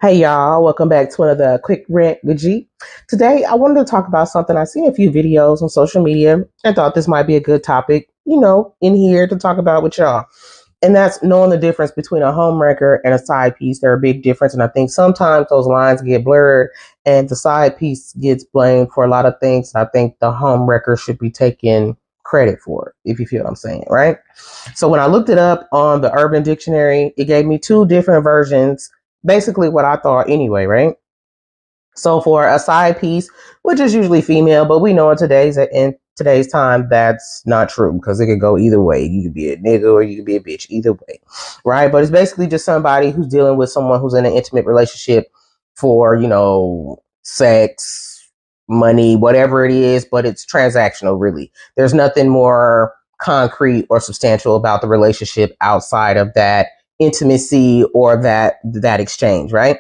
Hey y'all, welcome back to another quick rant with G. Today I wanted to talk about something. I seen a few videos on social media and thought this might be a good topic, in here to talk about with y'all. And that's knowing the difference between a homewrecker and a side piece. They're a big difference. And I think sometimes those lines get blurred and the side piece gets blamed for a lot of things. I think the homewrecker should be taken credit for it, if you feel what I'm saying, right? So when I looked it up on the Urban Dictionary, it gave me two different versions, basically what I thought anyway, right? So for a side piece, which is usually female, but we know in today's time that's not true because it could go either way. You could be a nigga or you could be a bitch, either way, right? But it's basically just somebody who's dealing with someone who's in an intimate relationship for sex, money, whatever it is, but it's transactional. Really, there's nothing more concrete or substantial about the relationship outside of that intimacy or that exchange, right?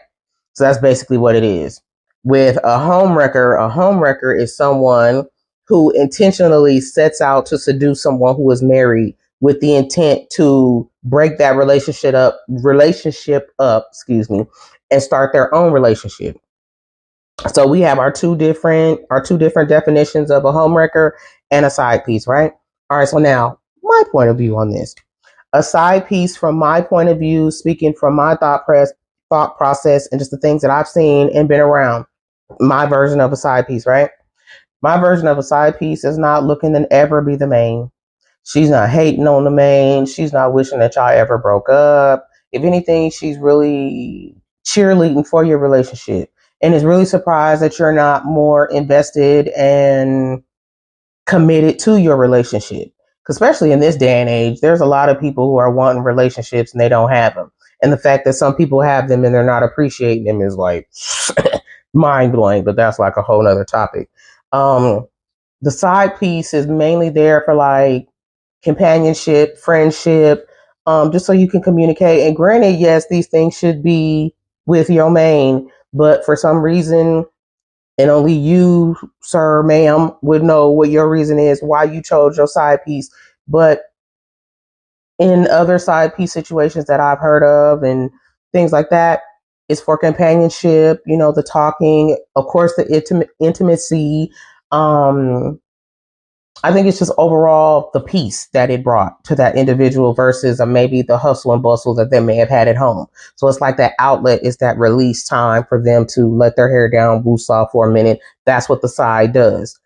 So that's basically what it is. With a homewrecker is someone who intentionally sets out to seduce someone who is married with the intent to break that relationship up, and start their own relationship. So we have our two different definitions of a homewrecker and a side piece, right? All right, so now my point of view on this. A side piece from my point of view, speaking from my thought process and just the things that I've seen and been around. My version of a side piece, right? My version of a side piece is not looking to ever be the main. She's not hating on the main. She's not wishing that y'all ever broke up. If anything, she's really cheerleading for your relationship and is really surprised that you're not more invested and committed to your relationship. Especially in this day and age, there's a lot of people who are wanting relationships and they don't have them. And the fact that some people have them and they're not appreciating them is like mind blowing, but that's like a whole nother topic. The side piece is mainly there for like companionship, friendship, just so you can communicate. And granted, yes, these things should be with your main, but for some reason, and only you, sir, ma'am, would know what your reason is why you chose your side piece. But in other side piece situations that I've heard of and things like that, it's for companionship, the talking, of course, the intimacy. I think it's just overall the peace that it brought to that individual versus maybe the hustle and bustle that they may have had at home. So it's like that outlet is that release time for them to let their hair down, boost off for a minute. That's what the side does.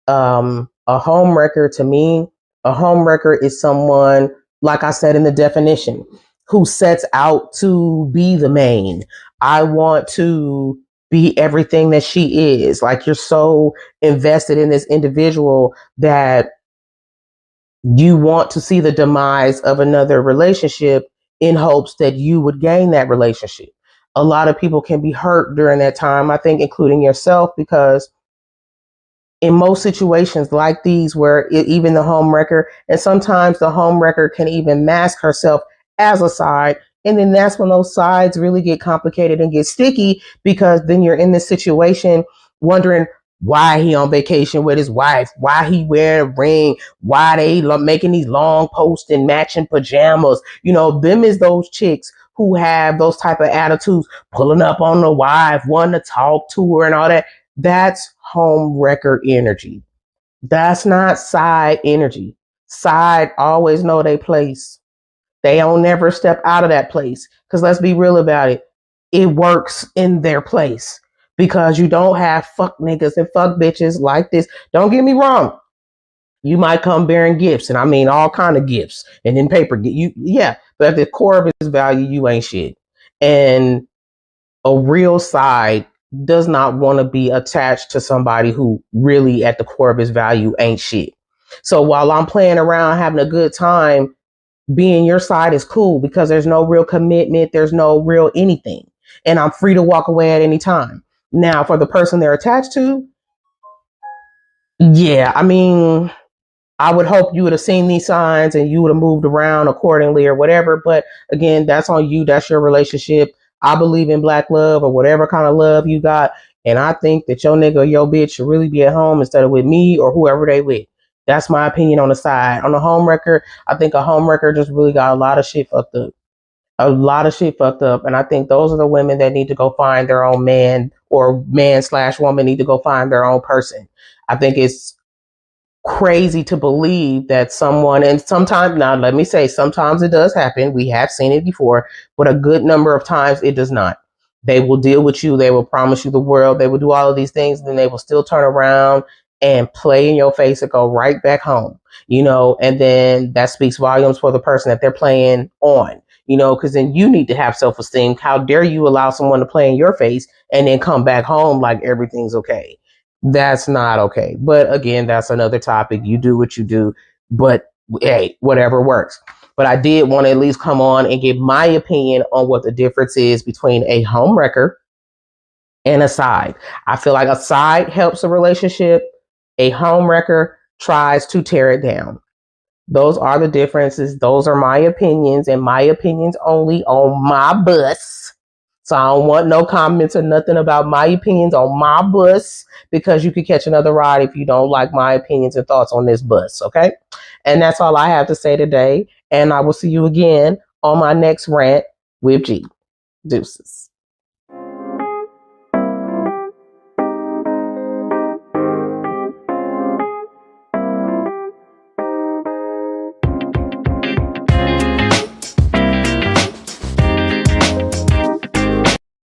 A home wrecker to me, a home wrecker is someone, like I said in the definition, who sets out to be the main. I want to be everything that she is. Like you're so invested in this individual that you want to see the demise of another relationship in hopes that you would gain that relationship. A lot of people can be hurt during that time, I think, including yourself, because in most situations like these where even the home wrecker, and sometimes the home wrecker can even mask herself as a side. And then that's when those sides really get complicated and get sticky, because then you're in this situation wondering why he on vacation with his wife, why he wearing a ring, why they making these long posts and matching pajamas. Them is those chicks who have those type of attitudes, pulling up on the wife, wanting to talk to her and all that. That's home wrecker energy. That's not side energy. Side always know their place. They don't never step out of that place. Because let's be real about it. It works in their place. Because you don't have fuck niggas and fuck bitches like this. Don't get me wrong. You might come bearing gifts, and I mean all kind of gifts, and then paper. But at the core of its value, you ain't shit. And a real side does not want to be attached to somebody who really at the core of his value ain't shit. So while I'm playing around having a good time, being your side is cool because there's no real commitment, there's no real anything, and I'm free to walk away at any time. Now for the person they're attached to, yeah, I mean, I would hope you would have seen these signs and you would have moved around accordingly or whatever. But again, that's on you. That's your relationship. I believe in black love or whatever kind of love you got. And I think that your nigga or your bitch should really be at home instead of with me or whoever they with. That's my opinion on the side. On the home wrecker, I think a home wrecker just really got a lot of shit fucked up. A lot of shit fucked up. And I think those are the women that need to go find their own man, or man/woman need to go find their own person. I think it's crazy to believe that someone, and sometimes, now let me say, sometimes it does happen. We have seen it before, but a good number of times it does not. They will deal with you. They will promise you the world. They will do all of these things. And then they will still turn around and play in your face and go right back home, and then that speaks volumes for the person that they're playing on, because then you need to have self-esteem. How dare you allow someone to play in your face and then come back home like everything's okay? That's not okay. But again, that's another topic. You do what you do, but hey, whatever works. But I did want to at least come on and give my opinion on what the difference is between a homewrecker and a side. I feel like a side helps a relationship. A homewrecker tries to tear it down. Those are the differences. Those are my opinions, and my opinions only on my bus. So I don't want no comments or nothing about my opinions on my bus, because you could catch another ride if you don't like my opinions and thoughts on this bus. Okay. And that's all I have to say today. And I will see you again on my next rant with G. Deuces.